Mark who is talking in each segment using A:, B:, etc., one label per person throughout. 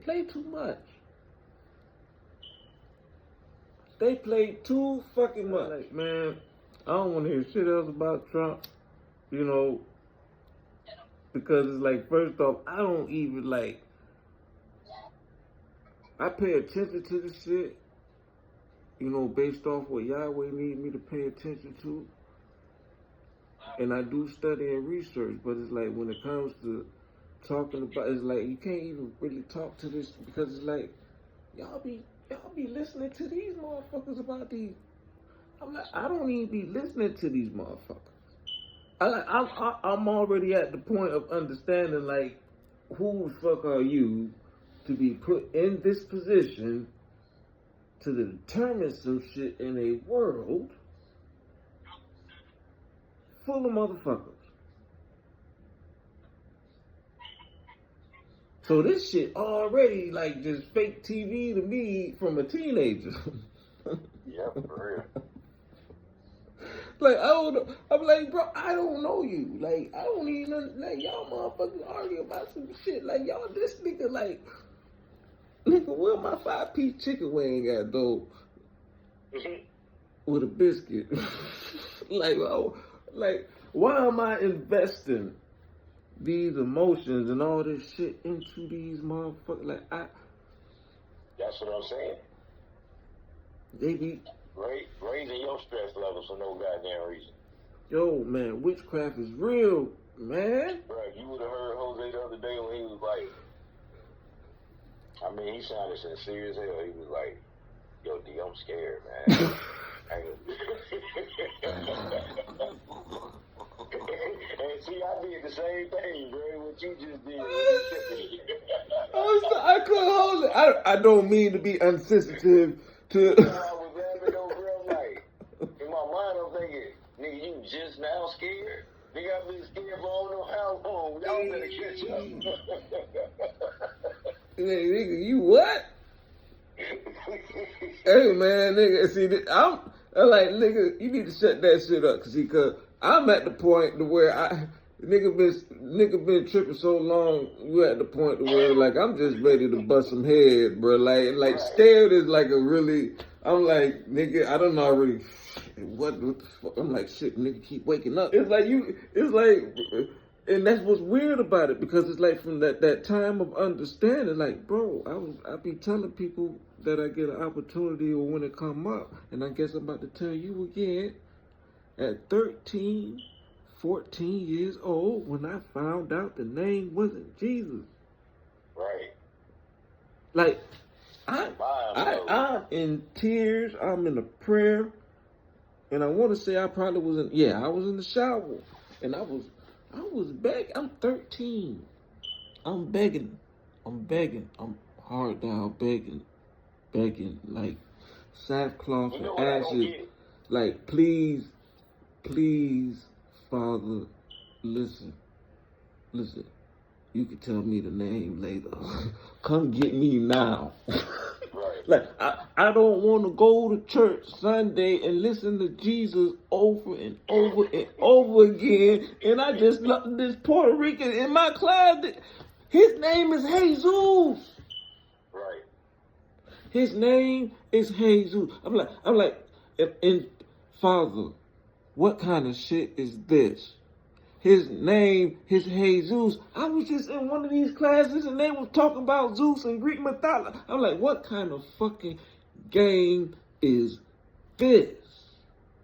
A: play too much. They play too fucking much. Like, man, I don't want to hear shit else about Trump, you know, because it's like, first off, I don't even like, I pay attention to the shit, you know, based off what Yahweh need me to pay attention to. And I do study and research, but it's like when it comes to talking about, it's like you can't even really talk to this because it's like, y'all be listening to these motherfuckers about these. I'm like, I don't even be listening to these motherfuckers. I'm already at the point of understanding, like, who the fuck are you to be put in this position to determine some shit in a world full of motherfuckers. So this shit already like just fake TV to me from a teenager.
B: Yep, for real.
A: Like, I don't know. I'm like, bro, I don't know you. Like, I don't even, like, y'all motherfuckers argue about some shit. Like, y'all, this nigga, like, nigga, where my 5-piece chicken wing at, though? With a biscuit. Like, oh, like, why am I investing these emotions and all this shit into these motherfuckers? Like,
B: That's what I'm saying.
A: They be
B: raising your stress levels for no goddamn reason.
A: Yo, man, witchcraft is real, man.
B: Bro, you would have heard Jose the other day when he was like, I mean, he sounded sincere as hell. He was like, yo, D, I'm scared, man. And see, I did the same thing, bro, what you just did.
A: I couldn't hold it. I don't mean to be insensitive to.
B: I was laughing over him like, in my mind, I'm thinking, nigga, you just now scared? Nigga, I've been scared for I don't know how long. Y'all better catch up.
A: Nigga, you what? Hey, man, nigga, see, I'm like, nigga, you need to shut that shit up, cause I'm at the point to where nigga been tripping so long. You at the point to where like I'm just ready to bust some head, bro. Like scared is like a really. I'm like, nigga, I don't know already. What the fuck? I'm like, shit, nigga, keep waking up. It's like, and that's what's weird about it, because it's like from that time of understanding, like, bro, I be telling people that I get an opportunity or when it come up, and I guess I'm about to tell you again. At 13, 14 years old, when I found out the name wasn't Jesus.
B: Right.
A: Like, I'm in tears, I'm in a prayer, and I want to say I probably was I was in the shower, and I was begging. I'm 13. I'm begging, I'm hard down begging, like sackcloth and ashes, like, please, Father, listen, you can tell me the name later. Come get me now.
B: Right.
A: Like, I don't want to go to church Sunday and listen to Jesus over and over and over again. And I just love this Puerto Rican in my class. His name is Jesus.
B: Right.
A: His name is Jesus. I'm like, and Father, what kind of shit is this? His name is Jesus. I was just in one of these classes and they was talking about Zeus and Greek mythology. I'm like, what kind of fucking game is this?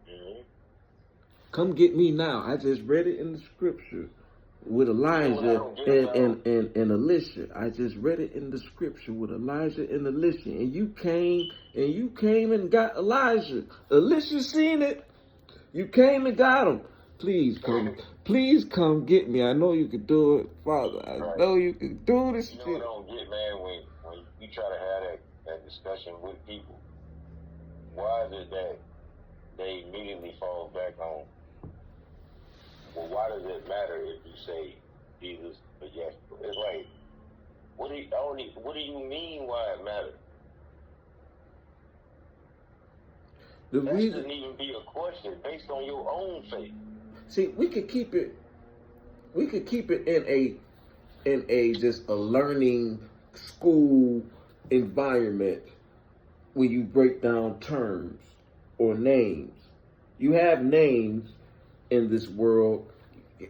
A: Mm-hmm. Come get me now. I just read it in the scripture with Elijah and Elisha. I just read it in the scripture with Elijah and Elisha. And you came and got Elijah. Elisha seen it. You came and got him. Please come get me. I know you can do it, Father. I know you can do this shit.
B: You know what I don't get, man, when you try to have that discussion with people, why is it that they immediately fall back on, well, why does it matter if you say Jesus or yes? It's like, what do you mean why it matters? That shouldn't even be a question based on your own faith.
A: See, we could keep it in a just a learning school environment when you break down terms or names. You have names in this world.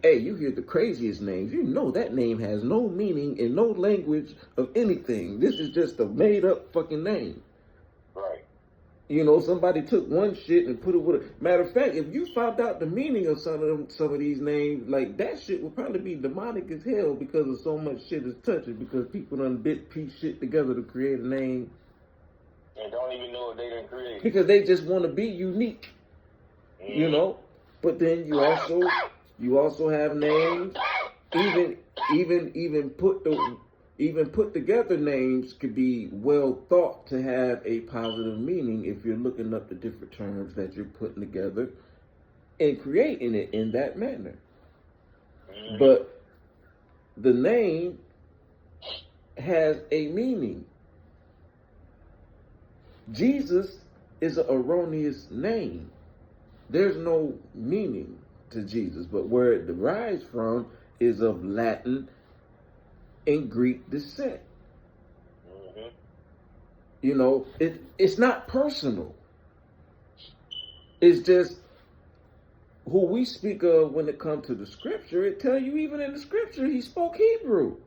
A: Hey, you hear the craziest names. You know that name has no meaning in no language of anything. This is just a made up fucking name.
B: Right.
A: You know, somebody took one shit and put it with a matter of fact, if you found out the meaning of some of these names, like that shit would probably be demonic as hell because of so much shit is touching, because people done piece shit together to create a name.
B: And don't even know what they done created.
A: Because they just want to be unique. You know? But then you also have names, even put together names could be well thought to have a positive meaning if you're looking up the different terms that you're putting together and creating it in that manner. But the name has a meaning. Jesus is an erroneous name. There's no meaning to Jesus, but where it derives from is of Latin and Greek descent. You know, it's not personal. It's just who we speak of when it comes to the scripture. It tells you even in the scripture he spoke Hebrew.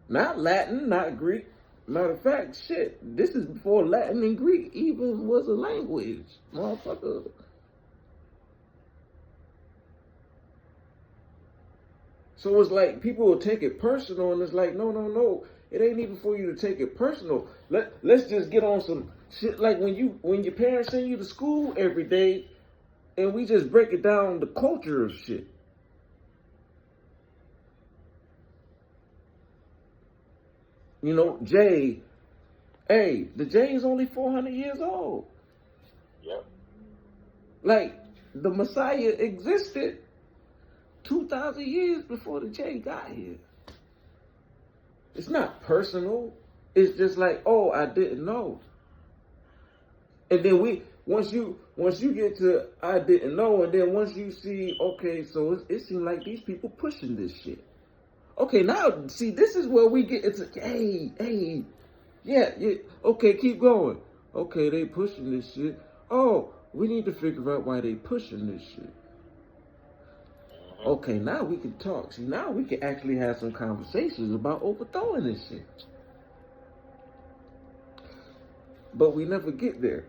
A: Not Latin, not Greek. Matter of fact, shit, this is before Latin and Greek even was a language, motherfucker. So it's like people will take it personal, and it's like, no. It ain't even for you to take it personal. Let's just get on some shit like when your parents send you to school every day, and we just break it down the culture of shit. You know, J. Hey, the J is only 400 years old.
B: Yep.
A: Like, the Messiah existed 2,000 years before the J got here. It's not personal. It's just like, oh, I didn't know. And then once you get to I didn't know, and then once you see, okay, so it seems like these people pushing this shit. Okay, now, see, this is where we get into, yeah, okay, keep going. Okay, they pushing this shit. Oh, we need to figure out why they pushing this shit. Okay, now we can talk. See, now we can actually have some conversations about overthrowing this shit. But we never get there.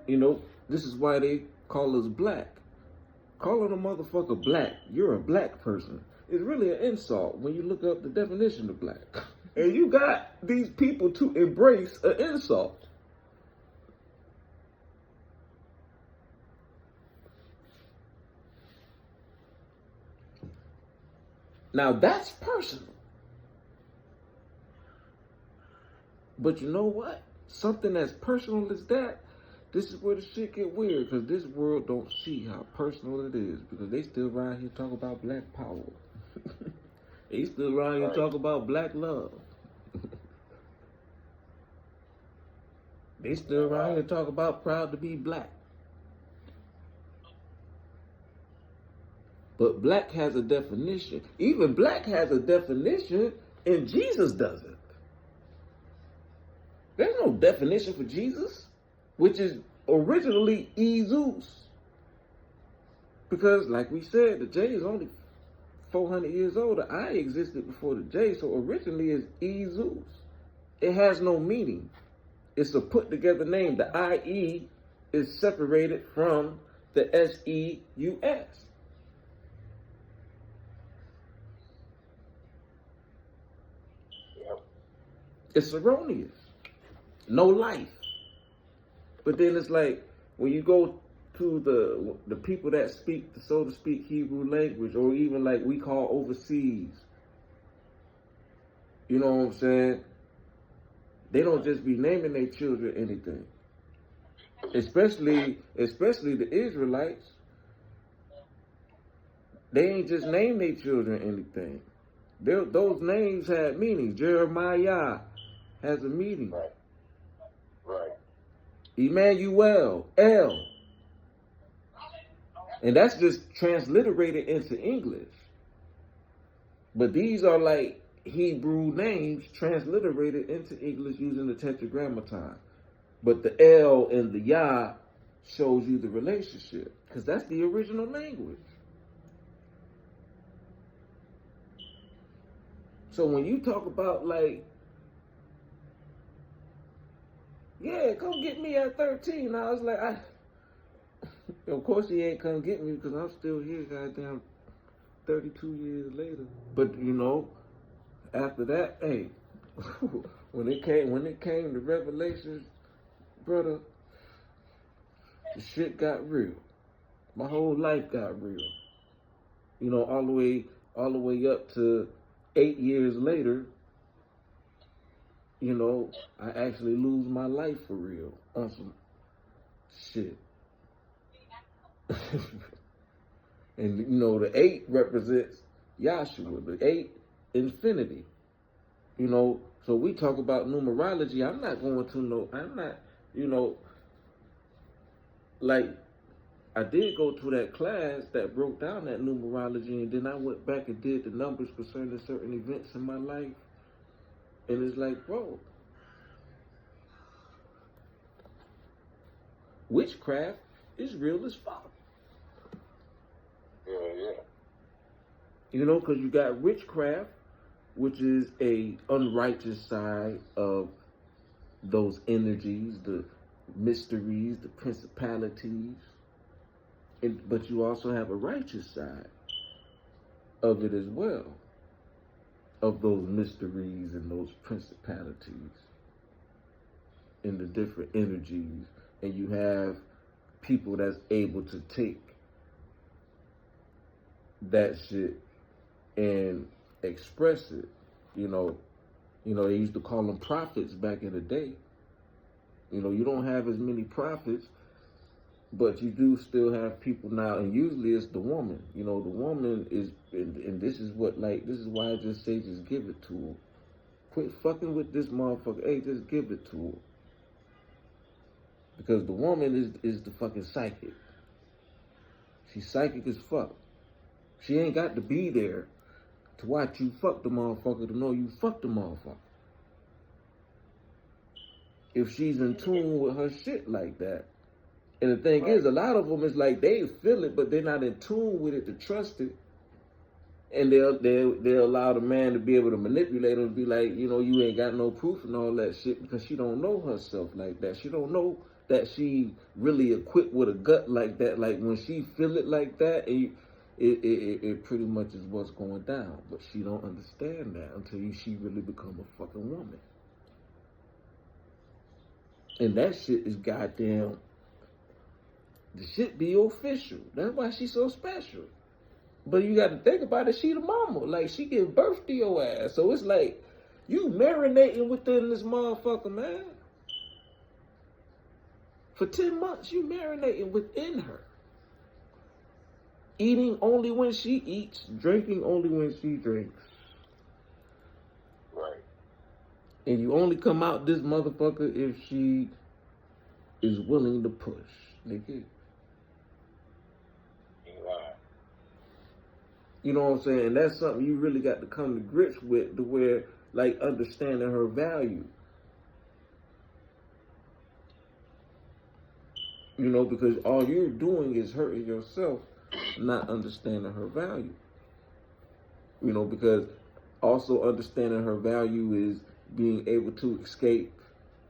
A: You know, this is why they call us black. Calling a motherfucker black, you're a black person, is really an insult when you look up the definition of black. And you got these people to embrace an insult. Now that's personal. But you know what? Something as personal as that, this is where the shit get weird, because this world don't see how personal it is, because they still around here talking about black power. They still around here talking about black love. They still around here talking about proud to be black. But black has a definition. Even black has a definition, and Jesus doesn't. There's no definition for Jesus, which is originally Jesus. Because, like we said, the J is only 400 years old. The I existed before the J, so originally it's Jesus. It has no meaning. It's a put together name. The IE is separated from the SEUS. It's erroneous. No life. But then it's like, when you go to the people that speak, so to speak, Hebrew language, or even like we call overseas, you know what I'm saying? They don't just be naming their children anything. Especially the Israelites. They ain't just name their children anything. Those names had meaning. Jeremiah has a meaning.
B: Right.
A: Emmanuel, El. And that's just transliterated into English. But these are like Hebrew names transliterated into English using the Tetragrammaton. But the L and the Yah shows you the relationship because that's the original language. So when you talk about like, yeah, come get me at 13, I was like, of course he ain't come get me because I'm still here, goddamn, 32 years later. But you know, after that, hey, when it came to Revelations, brother, the shit got real. My whole life got real. You know, all the way up to 8 years later, you know, I actually lose my life for real on some shit. And you know, the 8 represents Yahshua, the 8 infinity. You know, so we talk about numerology. I'm not, you know, like I did go to that class that broke down that numerology, and then I went back and did the numbers concerning certain events in my life. And it's like, bro, witchcraft is real as fuck.
B: Yeah.
A: You know, because you got witchcraft, which is a unrighteous side of those energies, the mysteries, the principalities. But you also have a righteous side of it as well, of those mysteries and those principalities and the different energies. And you have people that's able to take that shit and express it. You know, they used to call them prophets back in the day. You know, you don't have as many prophets, but you do still have people now, and usually it's the woman. You know, the woman is, and this is what, like, this is why I just say just give it to her. Quit fucking with this motherfucker. Hey, just give it to her. Because the woman is the fucking psychic. She's psychic as fuck. She ain't got to be there to watch you fuck the motherfucker to know you fuck the motherfucker. If she's in tune with her shit like that. And the thing is, a lot of them is like they feel it, but they're not in tune with it to trust it. And they'll allow the man to be able to manipulate them and be like, you know, you ain't got no proof and all that shit because she don't know herself like that. She don't know that she really equipped with a gut like that. Like when she feel it like that, it pretty much is what's going down. But she don't understand that until she really become a fucking woman. And that shit is goddamn. The shit be official. That's why she's so special. But you got to think about it. She the mama. Like, she gave birth to your ass. So it's like, you marinating within this motherfucker, man. For 10 months, you marinating within her. Eating only when she eats. Drinking only when she drinks.
B: Right.
A: And you only come out this motherfucker if she is willing to push. Nigga. You know what I'm saying? And that's something you really got to come to grips with, to where, like, understanding her value. You know, because all you're doing is hurting yourself, not understanding her value. You know, because also understanding her value is being able to escape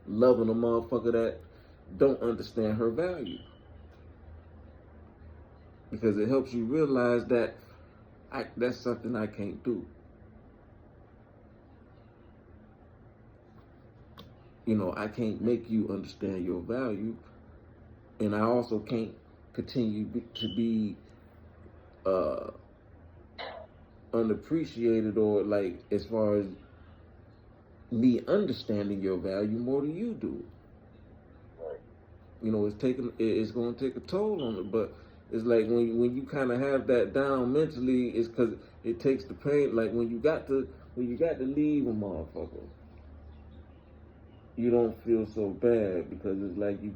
A: loving a motherfucker that don't understand her value. Because it helps you realize that that's something I can't do. You know, I can't make you understand your value. And I also can't continue to be unappreciated, or like as far as me understanding your value more than you do.
B: Right.
A: You know, it's going to take a toll on it, but it's like when you kind of have that down mentally, it's because it takes the pain. Like when you got to leave a motherfucker, you don't feel so bad because it's like you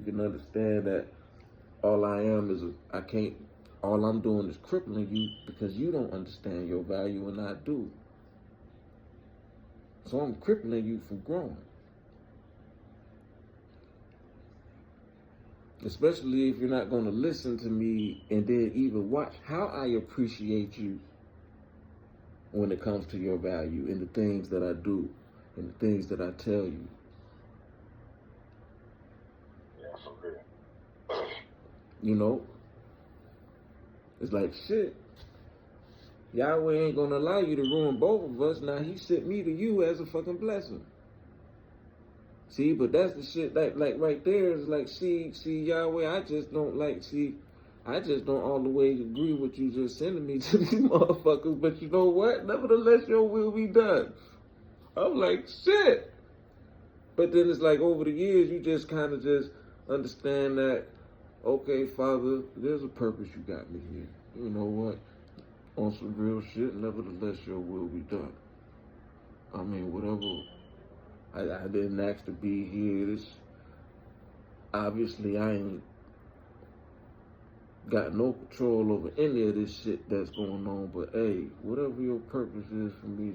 A: can understand that all I am is I can't all I'm doing is crippling you because you don't understand your value and I do. So I'm crippling you from growing. Especially if you're not going to listen to me and then even watch how I appreciate you when it comes to your value and the things that I do and the things that I tell you.
B: Yeah, for real.
A: You know? It's like, shit. Yahweh ain't going to allow you to ruin both of us. Now he sent me to you as a fucking blessing. See, but that's the shit like right there is like, see, Yahweh, I just don't all the way agree with you just sending me to these motherfuckers, but you know what? Nevertheless, your will be done. I'm like, shit. But then it's like over the years, you just kind of just understand that, okay, Father, there's a purpose you got me here. You know what? On some real shit, nevertheless, your will be done. I mean, whatever. I didn't ask to be here. Obviously, I ain't got no control over any of this shit that's going on. But hey, whatever your purpose is for me,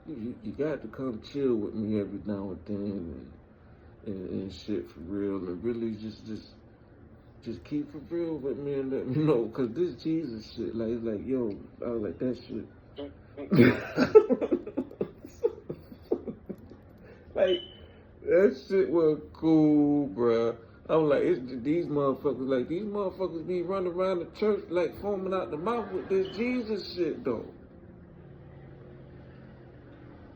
A: you got to come chill with me every now and then and shit for real, and really just keep for real with me and let me know, cause this Jesus shit, like, it's like, yo, I was like that shit. Like, that shit was cool, bruh. I'm like, these motherfuckers be running around the church like foaming out the mouth with this Jesus shit, though.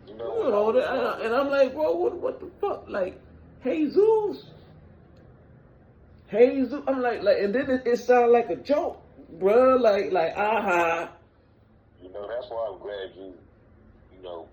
B: You
A: You
B: know,
A: know that, and I'm like, bro, what the fuck? Like, Jesus. I'm like, and then it sounded like a joke, bruh. Like, aha.
B: You know, that's why I'm glad you know,